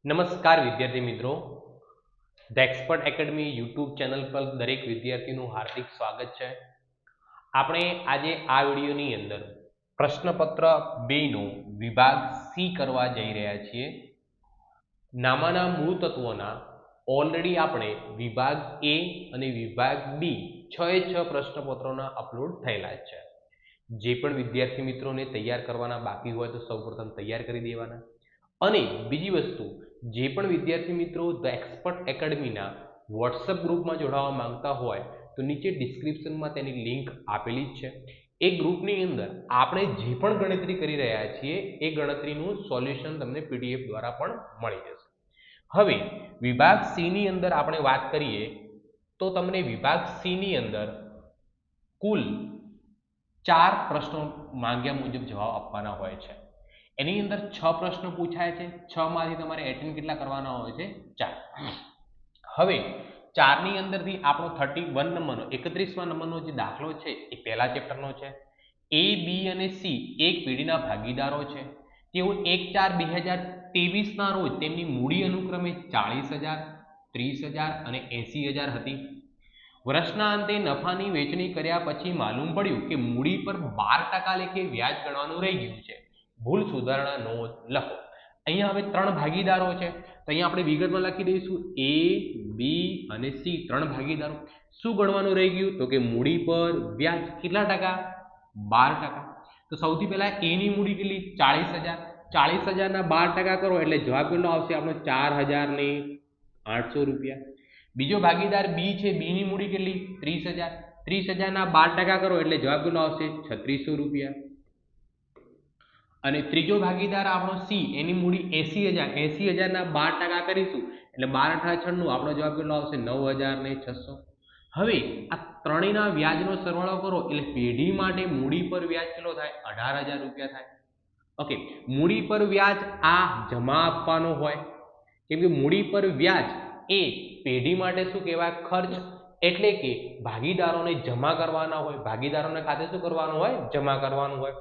નમસ્કાર વિદ્યાર્થી મિત્રો, the expert academy YouTube channel પર દરેક વિદ્યાર્થીનું હાર્દિક સ્વાગત છે. આપણે આજે આ વિડીયોની અંદર પ્રશ્નપત્ર 2નો વિભાગ સી કરવા જઈ રહ્યા છીએ. નામાના મૂળ તત્વોના ઓલરેડી આપણે વિભાગ એ અને વિભાગ બી 6 પ્રશ્નપત્રોના અપલોડ થયેલા છે. જે પણ વિદ્યાર્થી મિત્રોને તૈયાર કરવાના બાકી હોય તો સૌપ્રથમ તૈયાર કરી દેવાના. અને બીજી વસ્તુ, જે પણ વિદ્યાર્થી મિત્રો ધ એક્સપર્ટ એકેડમીના વોટ્સઅપ ગ્રુપમાં જોડાવા માંગતા હોય તો નીચે ડિસ્ક્રિપ્શનમાં તેની લિંક આપેલી જ છે. એ ગ્રુપની અંદર આપણે જે પણ ગણતરી કરી રહ્યા છીએ એ ગણતરીનું સોલ્યુશન તમને પીડીએફ દ્વારા પણ મળી જશે. હવે વિભાગ સી ની અંદર આપણે વાત કરીએ તો તમને વિભાગ સી ની અંદર કુલ 4 પ્રશ્નો માંગ્યા મુજબ જવાબ આપવાના હોય છે. એની અંદર 6 પ્રશ્નો પૂછાય છે. 6 માંથી તમારે એટેન્ડ કેટલા કરવાના હોય છે? 4. હવે 4 ની અંદરથી આપણો 31 નંબરનો 31મા નંબરનો જે દાખલો છે એ પહેલા ચેપ્ટરનો છે. એ, બી અને સી એક પેઢીના ભાગીદારો છે. તેઓ 1/4/2023ના રોજ તેમની મૂડી અનુક્રમે 40,000, 30,000 અને 80,000 હતી. વર્ષના અંતે નફાની વેચણી કર્યા પછી માલુમ પડ્યું કે મૂડી પર 12% લેખે વ્યાજ ગણવાનું રહી ગયું છે. ભૂલ સુધારણા નોંધ લખો. અહીંયા હવે 3 ભાગીદારો છે તો અહીંયા આપણે વિગતમાં લખી દઈશું એ, બી અને સી 3 ભાગીદારો. શું ગણવાનું રહી ગયું? તો કે મૂડી પર વ્યાજ કેટલા ટકા? 12%. તો સૌથી પહેલા એ ની મૂડી કેટલી? 40,000. 40,000 ના 12% કરો એટલે જવાબ કેટલો આવશે આપણો? 4,800 રૂપિયા. બીજો ભાગીદાર બી છે, બી ની મૂડી કેટલી? 30,000. 30,000 ના 12% કરો એટલે જવાબ કેટલો આવશે? 3,600 રૂપિયા. અને ત્રીજો ભાગીદાર આપણો સી, એની મૂડી 80,000. 80,000 ના 12% કરીશું એટલે 12 × 96 આપણો જવાબ કેટલો આવશે? 9,600. હવે આ ત્રણેયના વ્યાજનો સરવાળો કરો એટલે પેઢી માટે મૂડી પર વ્યાજ કેટલો થાય? 18,000 રૂપિયા થાય. ઓકે, મૂડી પર વ્યાજ આ જમા આપવાનો હોય, કેમ કે મૂડી પર વ્યાજ એ પેઢી માટે શું કહેવાય? ખર્ચ. એટલે કે ભાગીદારોને જમા કરવાના હોય. ભાગીદારોને ખાતે શું કરવાનું હોય? જમા કરવાનું હોય.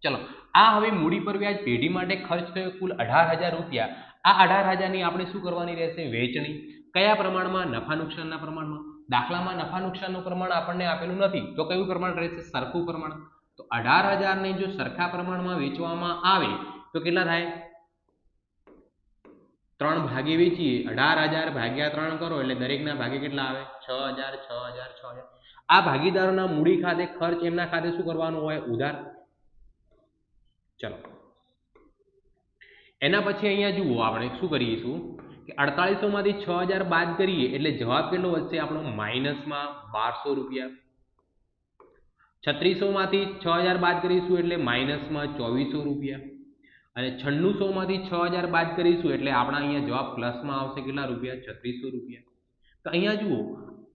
ચલો, આ હવે મૂડી પર વ્યાજ પેઢી માટે ખર્ચ થયો કુલ 18,000 રૂપિયા. આ 18,000 ની આપણે શું કરવાની રહેશે? વેચણી. કયા પ્રમાણમાં? નફા નુકસાનના પ્રમાણમાં. દાખલામાં નફા નુકસાનનું પ્રમાણ આપણને આપેલું નથી તો કયું પ્રમાણ રહેશે? સરખું પ્રમાણ. તો 18,000 ને જો સરખા પ્રમાણમાં વેચવામાં આવે તો કેટલા થાય? 3 ભાગે વેચીએ, 18,000 ભાગ્યા 3 કરો એટલે દરેકના ભાગે કેટલા આવે? 6,000, 6,000, 6,000. આ ભાગીદારોના મૂડી ખાતે ખર્ચ એમના ખાતે શું કરવાનું હોય? ઉધાર. ચલો, એના પછી અહીંયા જુઓ આપણે શું કરીશું કે 4800 માંથી 6,000 બાદ કરીએ એટલે જવાબ કેટલો વધશે આપણો? માઇનસમાં 1,200 રૂપિયા. 3600 માંથી 6,000 બાદ કરીશું એટલે માઇનસમાં 2,400 રૂપિયા. અને 9600 માંથી 6,000 બાદ કરીશું એટલે આપણા અહીંયા જવાબ પ્લસમાં આવશે. કેટલા રૂપિયા? 3600 રૂપિયા. તો અહીંયા જુઓ,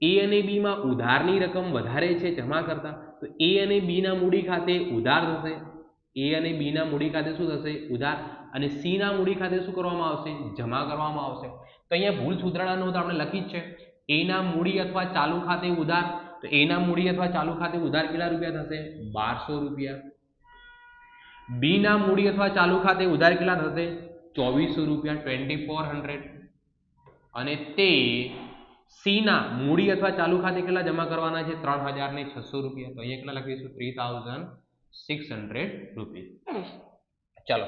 એ અને બી માં ઉધારની રકમ વધારે છે જમા કરતા, તો એ અને બી ના મૂડી ખાતે ઉધાર થશે. એ અને બી ના મૂડી ખાતે શું થશે? ઉધાર. અને સી ના મૂડી ખાતે શું કરવામાં આવશે? જમા કરવામાં આવશે. તો અહીંયા ભૂલ સુધારણા નોંધ આપણે લખી જ છે. એ ના મૂડી અથવા ચાલુ ખાતે ઉધાર, તો એ ના મૂડી અથવા ચાલુ ખાતે ઉધાર કેટલા રૂપિયા થશે? 1,200 રૂપિયા. બી ના મૂડી અથવા ચાલુ ખાતે ઉધાર કેટલા થશે? 2,400 રૂપિયા, 2,400. અને તે સી ના મૂડી અથવા ચાલુ ખાતે કેટલા જમા કરવાના છે? 3,600 રૂપિયા. તો અહીંયા કેટલા લખીશું? 3,600 રૂપિયા. ચાલો,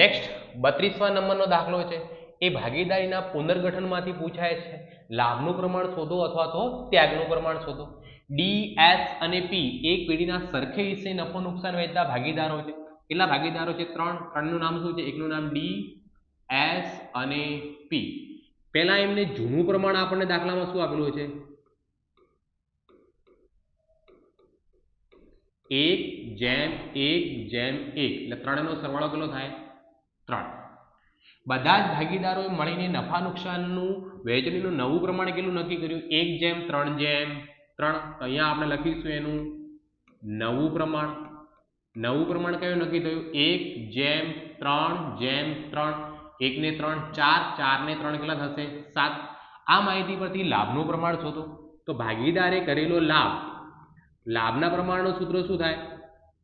નેક્સ્ટ 32મા નંબરનો દાખલો છે. એ ભાગીદારીના પુનર્ગઠનમાંથી પૂછાય છે. લાભનું પ્રમાણ શોધો અથવા તો ત્યાગનું પ્રમાણ શોધો. ડી, એસ અને પી એક પેઢીના સરખે હિસ્સે નફો નુકસાન વહેંચતા ભાગીદારો છે. કેટલા ભાગીદારો છે? 3. 3 નું નામ શું છે? એકનું નામ ડી, એસ અને પી. પહેલા એમને જૂનું પ્રમાણ આપણને દાખલામાં શું આપેલું છે? 1:1:1 એટલે 3 નો સરવાળો કેટલો થાય? 3. બધા જ ભાગીદારોએ મળીને નફા નુકસાનનું વહેંચણીનું નવું પ્રમાણ કેટલું નક્કી કર્યું? 1:3:3. તો અહીંયા આપણે લખીશું એનું નવું પ્રમાણ. નવું પ્રમાણ કયું નક્કી થયું? 1:3:3. 1 ને 3 4, 4 ને 3 કેટલા થશે? 7. આ માહિતી પરથી લાભનું પ્રમાણ શોધો. તો ભાગીદારે કરેલો લાભ, લાભના પ્રમાણનું સૂત્ર શું થાય?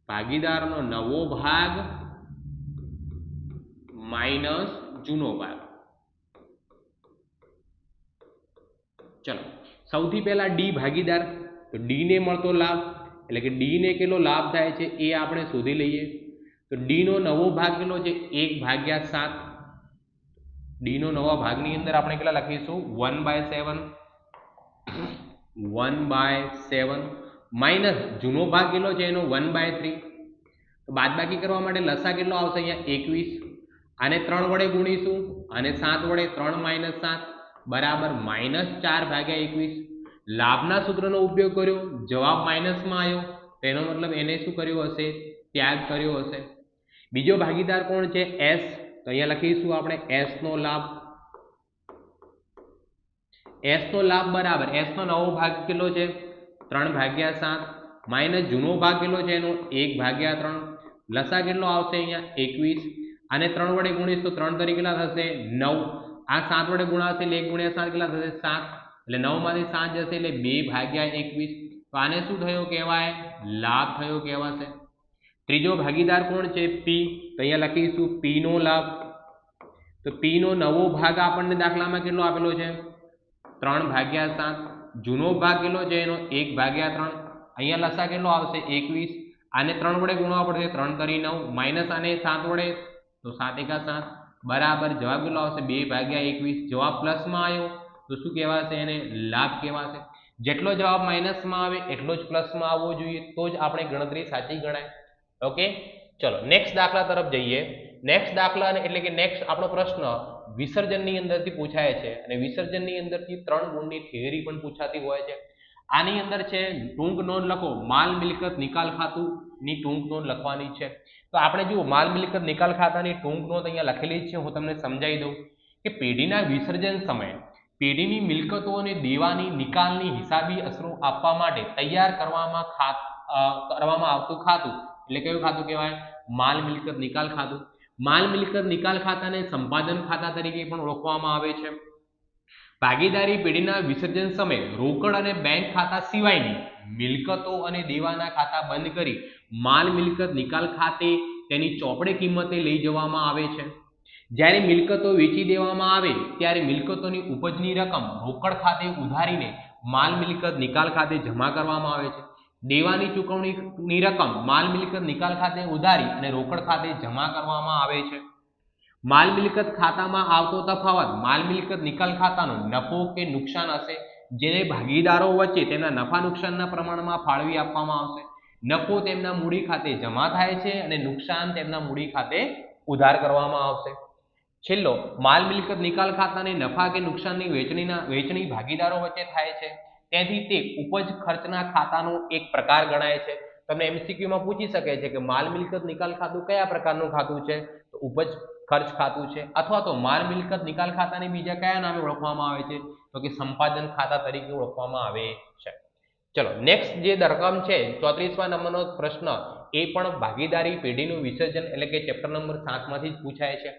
ભાગીદારનો નવો ભાગ માઇનસ જૂનો ભાગ. ચલો સૌથી પહેલા ડી ભાગીદાર, તો ડી ને મળતો લાભ એટલે કે ડી ને કેટલો લાભ થાય છે એ આપણે શોધી લઈએ. તો ડી નો નવો ભાગ કેટલો છે 1/7. ડી નો નવા ભાગની અંદર આપણે કેટલા લખીશું 1/7 માઇનસ જૂનો ભાગ કેટલો છે એનો 1/3. તો બાદબાકી કરવા માટે લસા કેટલો આવશે અહીંયા 21. આને 3 વડે ગુણીશું અને 7 વડે 3 - 7 બરાબર -4/21. લાભના સૂત્રનો ઉપયોગ કર્યો, જવાબ માઇનસમાં આવ્યો, તેનો મતલબ એને શું કર્યું હશે ત્યાગ કર્યો હશે. બીજો ભાગીદાર કોણ છે એસ, તો અહીંયા લખીશું આપણે એસ નો લાભ. એસ નો લાભ બરાબર એસ નો નવો ભાગ કેટલો છે 3/7 માઇનસ જૂનો ભાગ કેટલો છે એનો 1/3. લસા કેટલો આવશે અહીંયા 21. આને 3 વડે ગુણીશ તો 3 તરી કેટલા થશે 9. આ 7 વડે ગુણાશે એટલે 1 × 7 કેટલા થશે 7. એટલે 9 માંથી 7 જશે એટલે 2/21. તો આને શું થયો કહેવાય લાભ થયો કહેવાશે. ત્રીજો ભાગીદાર કોણ છે પી, તો અહીંયા લખીશું પી નો લાભ. તો પી નો નવો ભાગ આપણને દાખલામાં કેટલો આપેલો છે 3/7. જૂનો ભાગ કેટલો છે એનો 1/3. અહીંયા લસા કેટલો આવશે 21. આને 3 વડે ગુણવા પડશે 3 તરી 9 માઇનસ આને 7 વડે તો 7 × 7 બરાબર જવાબ કેટલો આવશે 2/21. જવાબ પ્લસમાં આવ્યો તો શું કહેવાશે એને લાભ કહેવાશે. જેટલો જવાબ માઇનસમાં આવે એટલો જ પ્લસમાં આવવો જોઈએ તો જ આપણે ગણતરી સાચી ગણાય. ઓકે ચલો નેક્સ્ટ દાખલા તરફ જઈએ. નેક્સ્ટ દાખલા એટલે કે નેક્સ્ટ આપણો પ્રશ્ન વિસર્જનની અંદરથી પૂછાય છે અને વિસર્જનની અંદરથી 3 ગુણની થિયરી પણ પૂછાતી હોય છે. આની અંદર છે ટૂંક નોંધ લખો, માલ મિલકત નિકાલ ખાતું ની ટૂંક નોંધ લખવાની છે. તો આપણે જુઓ માલ મિલકત નિકાલ ખાતાની ટૂંક નોંધ અહીંયા લખેલી છે, હું તમને સમજાવી દઉં કે પેઢીના વિસર્જન સમયે પેઢીની મિલકતો અને દેવાની નિકાલની હિસાબી અસરો આપવા માટે તૈયાર કરવામાં આવતું ખાતું એટલે કયું ખાતું કહેવાય માલ મિલકત નિકાલ ખાતું. માલ મિલકત નિકાલ ખાતાને સંપાદન ખાતા તરીકે પણ ઓળખવામાં આવે છે. ભાગીદારી પેઢીના વિસર્જન સમયે રોકડ અને બેંક ખાતા સિવાયની મિલકતો અને દેવાના ખાતા બંધ કરી માલ મિલકત નિકાલ ખાતે તેની ચોપડે કિંમતે લઈ જવામાં આવે છે. જ્યારે મિલકતો વેચી દેવામાં આવે ત્યારે મિલકતોની ઉપજની રકમ રોકડ ખાતે ઉધારીને માલ મિલકત નિકાલ ખાતે જમા કરવામાં આવે છે. દેવાની ચૂકવણીની રકમ માલ મિલકત નિકાલ ખાતે ઉધારી અને રોકડ ખાતે જમા કરવામાં આવે છે. માલ મિલકત ખાતામાં આવતો તફાવત માલ મિલકત નિકાલ ખાતાનો નફો કે નુકસાન હશે, જેને ભાગીદારો વચ્ચે તેમના નફા નુકસાનના પ્રમાણમાં ફાળવી આપવામાં આવશે. નફો તેમના મૂડી ખાતે જમા થાય છે અને નુકસાન તેમના મૂડી ખાતે ઉધાર કરવામાં આવશે. છેલ્લો માલ મિલકત નિકાલ ખાતાની નફા કે નુકસાનની વેચણી ભાગીદારો વચ્ચે થાય છે, તેથી તે ઉપજ ખર્ચના ખાતાનો એક પ્રકાર ગણાય છે. તમને એમસીક્યુમાં પૂછી શકે છે કે માલ મિલકત નિકાલ ખાતું કયા પ્રકારનું ખાતું છે, તો ઉપજ ખર્ચ ખાતું છે, અથવા તો માલ મિલકત નિકાલ ખાતાને બીજા કયા નામે ઓળખવામાં આવે છે, તો કે સંપાદન ખાતા તરીકે ઓળખવામાં આવે છે. ચલો નેક્સ્ટ જે રકમ છે 34મા નંબરનો પ્રશ્ન એ પણ ભાગીદારી પેઢીનું વિસર્જન એટલે કે ચેપ્ટર નંબર 7 માંથી જ પૂછાય છે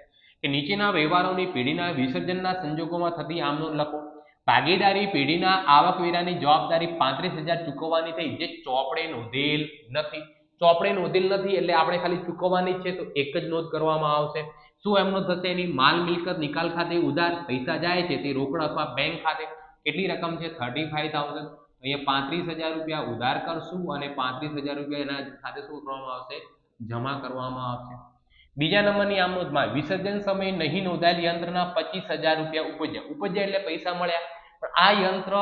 કે નીચેના વ્યવહારોની પેઢીના વિસર્જનના સંજોગોમાં થતી આમ નોંધ લખો. ભાગીદારી પેઢીના આવકવેરાની જવાબદારી 35,000 ચૂકવવાની થઈ જે ચોપડે નોંધેલ નથી. ચોપડે નોંધેલ નથી એટલે આપણે ખાલી ચૂકવવાની છે તો એક જ નોંધ કરવામાં આવશે. શું એમનો થશે એની માલ મિલકત નિકાલ ખાતે ઉધાર પૈસા જાય છે તે રોકડ અથવા બેંક ખાતે કેટલી રકમ છે 35,000. અહીંયા 35,000 રૂપિયા ઉધાર કરશું અને 35,000 રૂપિયા એના ખાતે શું કરવામાં આવશે જમા કરવામાં આવશે. બીજા નંબરની આમ નોંધમાં વિસર્જન સમયે નહીં નોંધાયેલ યંત્રના 25,000 રૂપિયા ઉપજ્યા એટલે પૈસા મળ્યા, પણ આ યંત્ર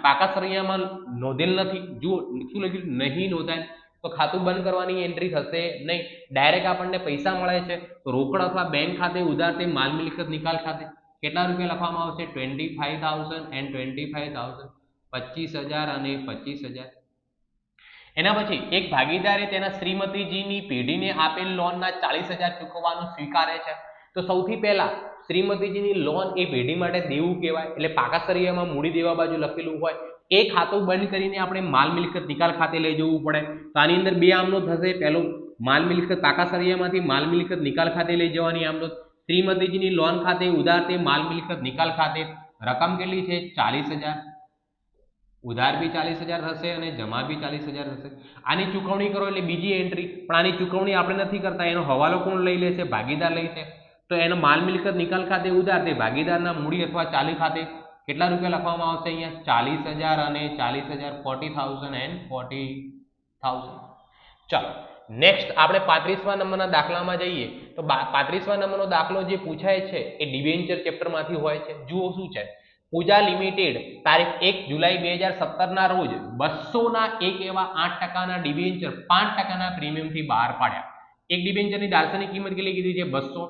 પાકા સરવૈયામાં નોંધેલ નથી. જુઓ શું લખ્યું નહીં નોંધાયેલ, તો ખાતું બંધ કરવાની એન્ટ્રી થશે નહીં. ડાયરેક્ટ આપણને પૈસા મળે છે તો રોકડ અથવા બેંક ખાતે ઉધાર તે માલ મિલકત નિકાલ ખાતે કેટલા રૂપિયા લખવામાં આવશે 25,000 and 25,000 25,000 અને 25,000. એના પછી એક ભાગીદારે તેના શ્રીમતીજીની પેઢીને આપેલ લોનના 40,000 ચૂકવવાનું સ્વીકારે છે. તો સૌથી પહેલા શ્રીમતીજીની લોન એ પેઢી માટે દેવું કહેવાય, એટલે પાકા સરવૈયામાં મૂડી દેવા બાજુ લખેલું હોય એ ખાતું બંધ કરીને આપણે માલ મિલકત નિકાલ ખાતે લઈ જવું પડે. તો આની અંદર બે આમ નોંધ થશે. પહેલો માલ મિલકત પાકા સરવૈયામાંથી માલ મિલકત નિકાલ ખાતે લઈ જવાની આમ નોંધ. શ્રીમતીજીની લોન ખાતે ઉધાર તે માલ મિલકત નિકાલ ખાતે રકમ કેટલી છે 40,000. ઉધાર બી 40,000 થશે અને જમા બી 40,000 થશે. આની ચૂકવણી કરો એટલે બીજી એન્ટ્રી, પણ આની ચૂકવણી આપણે નથી કરતા, એનો હવાલો કોણ લઈ લેશે ભાગીદાર લઈ છે. તો એનો માલ મિલકત નિકાલ ખાતે ઉધાર તે ભાગીદારના મૂડી અથવા ચાલી ખાતે કેટલા રૂપિયા લખવામાં આવશે અહીંયા 40,000 અને 40,000 40,000 એન્ડ 40,000. ચાલો નેક્સ્ટ આપણે 35મા નંબરના દાખલામાં જઈએ તો 35મા નંબરનો દાખલો જે પૂછાય છે એ ડિબેન્ચર ચેપ્ટરમાંથી હોય છે. જુઓ શું છે. પૂજા લિમિટેડ તારીખ 1 જુલાઈ 2017 ના રોજ 200 ના એક એવા 8% ડિબેન્ચર 5% પ્રીમિયમથી બહાર પાડ્યા. એક ડિબેન્ચરની દાર્શનિક કિંમત કેટલી કીધી છે 200.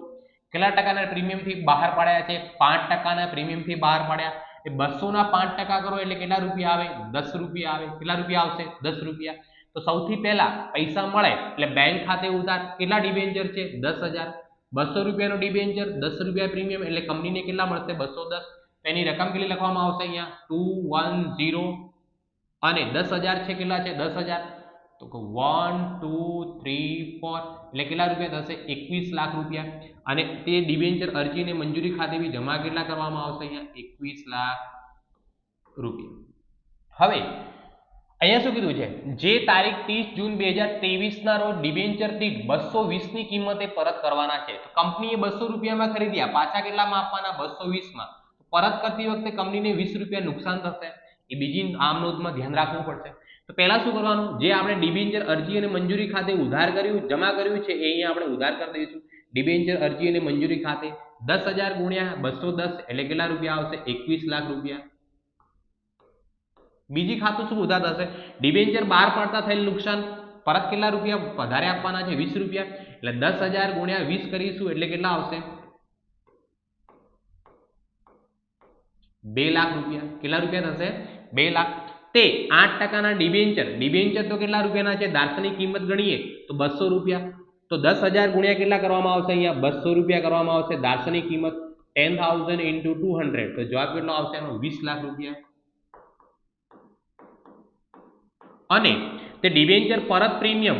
કેટલા ટકાના પ્રીમિયમથી બહાર પાડ્યા છે 5%ના પ્રીમિયમથી બહાર પાડ્યા. એ 200 ના 5% કરો એટલે કેટલા રૂપિયા આવે 10 રૂપિયા આવે. કેટલા રૂપિયા આવશે 10 રૂપિયા. તો સૌથી પહેલા પૈસા મળે એટલે બેંક ખાતે ઉધાર. કેટલા ડિબેન્ચર છે 10,000. 200 રૂપિયાનો ડિબેન્ચર 10 રૂપિયા પ્રીમિયમ એટલે કંપનીને કેટલા મળશે 210. એની રકમ કેટલી લખવામાં આવશે અહીંયા 210 અને 10,000 છે કેટલા છે 10,000. તો 1 2 3 4 એટલે કેટલા રૂપિયા થશે 21 લાખ રૂપિયા. અને તે ડિબેન્ચર અરજીને મંજૂરી ખાતે બી જમા કેટલા કરવામાં આવશે અહીંયા 21 લાખ રૂપિયા. હવે અહીંયા શું કીધું છે જે તારીખ 30 જૂન 2023 ના રોજ ડિબેન્ચર દીઠ 220 ની કિંમતે પરત કરવાના છે. તો કંપનીએ 200 રૂપિયામાં ખરીદ્યા, પાછા કેટલામાં આપવાના 220 માં. પરત કરતી વખતે કંપનીને 20 રૂપિયા નુકસાન થશે. એ બીજી આમ નોંધમાં ધ્યાન રાખવું પડશે. તો પહેલા શું કરવાનું, જે આપણે ડિબેન્ચર અરજી અને મંજૂરી ખાતે ઉધાર કર્યું જમા કર્યું છે એ અહીંયા આપણે ઉધાર કરી દઈશું. ડિબેન્ચર અરજી અને મંજૂરી ખાતે 10,000 ગુણ્યા 210 એટલે કેટલા રૂપિયા આવશે 21 લાખ રૂપિયા. બીજી ખાતું શું ઉધાર થશે, ડિબેન્ચર બહાર પાડતા થયેલ નુકસાન પરત કેટલા રૂપિયા વધારે આપવાના છે 20 રૂપિયા. એટલે 10,000 ગુણ્યા 20 કરીશું એટલે કેટલા આવશે 2 લાખ રૂપિયા. કેટલા રૂપિયા થશે 2 લાખ. તે 8%ના ડિબેન્ચર તો કેટલા રૂપિયાના છે દાર્શનિક કિંમત ગણીએ તો 200 રૂપિયા. તો 10,000 ગુણ્યા કેટલા કરવામાં આવશે અહીંયા 200 રૂપિયા કરવામાં આવશે. દાર્શનિક કિંમત 10,000 into 200 તો જવાબ કેટલો આવશે એનો 20 લાખ રૂપિયા. અને તે ડિબેન્ચર પરત પ્રીમિયમ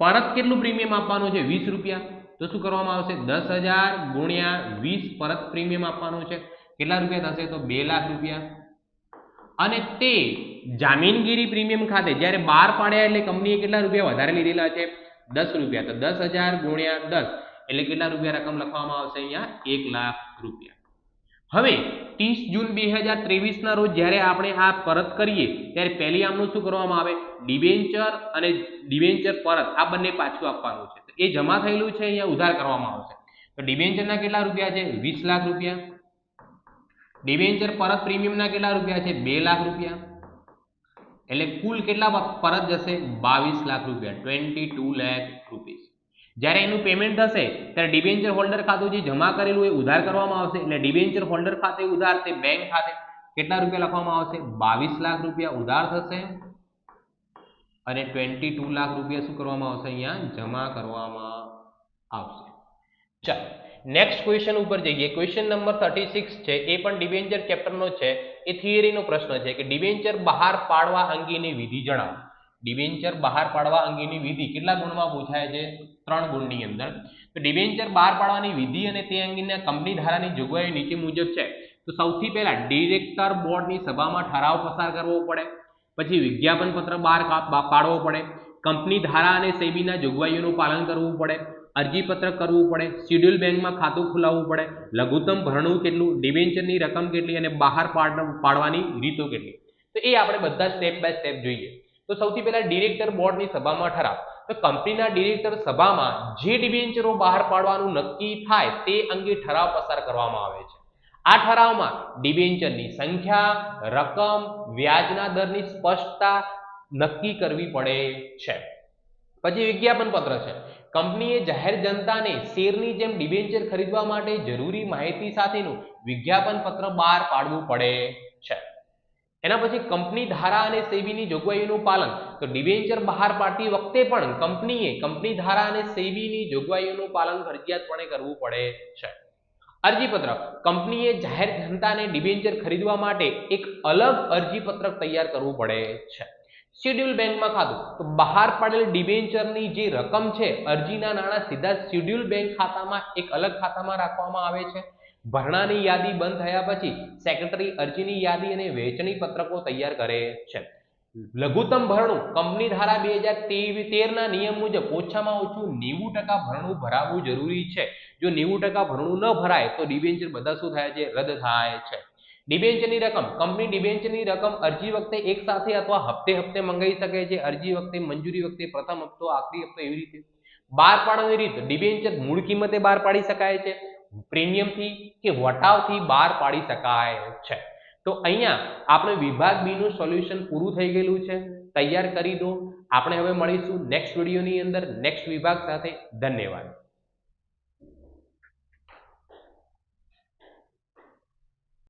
પરત કેટલું પ્રીમિયમ આપવાનું છે 20 રૂપિયા. તો શું કરવામાં આવશે 10,000 ગુણ્યા 20 પરત પ્રીમિયમ આપવાનું છે. કેટલા રૂપિયા થશે તો 2 લાખ રૂપિયા. અને તે જામીનગીરી પ્રીમિયમ ખાતે જ્યારે બહાર પાડ્યા એટલે કંપનીએ કેટલા રૂપિયા વધારે લીધેલા છે 10 રૂપિયા. તો 10,000 ગુણ્યા 10 એટલે કેટલા રૂપિયા રકમ લખવામાં આવશે અહીંયા 1 લાખ રૂપિયા. હવે 30 જૂન 2023 ના રોજ જ્યારે આપણે આ પરત કરીએ ત્યારે પહેલી આમનું શું કરવામાં આવે, ડિબેન્ચર અને ડિબેન્ચર પરત આ બંને પાછું આપવાનું છે. એ જમા થયેલું છે અહીંયા ઉધાર કરવામાં આવશે. તો ડિબેન્ચરના કેટલા રૂપિયા છે 20 લાખ રૂપિયા. ડિબેન્ચર પરત પ્રીમિયમના કેટલા રૂપિયા છે 2 લાખ રૂપિયા. એટલે કુલ કેટલા પરત જશે 22 લાખ રૂપિયા 22 લાખ રૂપીસ. જ્યારે એનું પેમેન્ટ થશે ત્યારે ડિબેન્ચર હોલ્ડર ખાતું જે જમા કરેલું એ ઉધાર કરવામાં આવશે. એટલે ડિબેન્ચર હોલ્ડર ખાતે ઉધાર તે બેંક ખાતે કેટલા રૂપિયા લખવામાં આવશે 22 લાખ રૂપિયા ઉધાર થશે અને 22 લાખ રૂપિયા શું કરવામાં આવશે અહીંયા જમા કરવામાં આવશે. ચાલો નેક્સ્ટ ક્વેશ્ચન ઉપર જઈએ. ક્વેશ્ચન નંબર 36 છે, એ પણ ડિબેન્ચર ચેપ્ટરનો છે. એ થિયરીનો પ્રશ્ન છે કે ડિબેન્ચર બહાર પાડવા અંગેની વિધિ જણાવો. ડિબેન્ચર બહાર પાડવા અંગેની વિધિ કેટલા ગુણમાં પૂછાય છે 3 ગુણની અંદર. તો ડિબેન્ચર બહાર પાડવાની વિધિ અને તે અંગેના કંપની ધારાની જોગવાઈઓ નીચે મુજબ છે. તો સૌથી પહેલા ડિરેક્ટર બોર્ડની સભામાં ઠરાવ પસાર કરવો પડે, પછી વિજ્ઞાપન પત્ર બહાર પાડવો પડે, કંપની ધારા અને સેબીના જોગવાઈઓનું પાલન કરવું પડે, અરજીપત્રક કરવું પડે, શેડ્યુલ બેંકમાં ખાતું ખોલાવવું પડે, લઘુત્તમ ભરણું કેટલું, ડિબેન્ચરની રકમ કેટલી અને બહાર પાડવાની રીતો કેટલી. તો એ આપણે બધા સ્ટેપ બાય સ્ટેપ જોઈએ. તો સૌથી પહેલા ડિરેક્ટર બોર્ડની સભામાં ઠરાવ. તો કંપનીના ડિરેક્ટર સભામાં જે ડિબેન્ચરો બહાર પાડવાનું નક્કી થાય તે અંગે ઠરાવ પસાર કરવામાં આવે છે. આ ઠરાવમાં ડિબેન્ચરની સંખ્યા, રકમ, વ્યાજના દરની સ્પષ્ટતા નક્કી કરવી પડે છે. પછી વિજ્ઞાપન પત્ર છે. કંપનીએ જાહેર જનતાને શેરની જેમ ડિબેન્ચર ખરીદવા માટે જરૂરી માહિતી સાથેનું વિજ્ઞાપન પત્ર બહાર પાડવું પડે છે. એના પછી કંપની ધારા અને સેબીની જોગવાઈઓનું પાલન. તો ડિબેન્ચર બહાર પાડતી વખતે પણ કંપની ધારા અને સેબીની જોગવાઈઓનું પાલન ફરજિયાતપણે કરવું પડે છે. અરજીપત્રક. કંપનીએ જાહેર જનતાને ડિબેન્ચર ખરીદવા માટે એક અલગ અરજીપત્રક તૈયાર કરવું પડે છે. શેડ્યુલ બેંકમાં ખાતું. તો બહાર પાડેલ ડિબેન્ચરની જે રકમ છે અરજીના નાણાં સીધા શેડ્યુલ બેંક ખાતામાં એક અલગ ખાતામાં રાખવામાં આવે છે. ભરણાની યાદી બંધ થયા પછી સેક્રેટરી અરજીની યાદી અને વહેંચણી પત્રકો તૈયાર કરે છે. લઘુત્તમ ભરણું કંપની ધારા 2013 ના નિયમ મુજબ ઓછામાં ઓછું 90% ભરણું ભરાવવું જરૂરી છે. જો 90% ભરણું ન ભરાય તો ડિબેન્ચર બધા શું થાય છે? રદ થાય છે. ડિબેન્ચરની રકમ કંપની ડિબેન્ચરની રકમ અરજી વખતે એક સાથે અથવા હપ્તે હપ્તે મંગાવી શકે છે. અરજી વખતે, મંજૂરી વખતે પ્રથમ હપ્તો, આખરી હપ્તો, એવી રીતે. બહાર પાડવાની રીત, ડિબેન્ચર મૂળ કિંમતે બહાર પાડી શકાય છે, પ્રીમિયમથી કે વટાવથી બહાર પાડી શકાય છે. તો અહીંયા આપણે વિભાગ બી નું સોલ્યુશન પૂરું થઈ ગયેલું છે. તૈયાર કરી દો. આપણે હવે મળીશું નેક્સ્ટ વિડીયોની અંદર નેક્સ્ટ વિભાગ સાથે. ધન્યવાદ.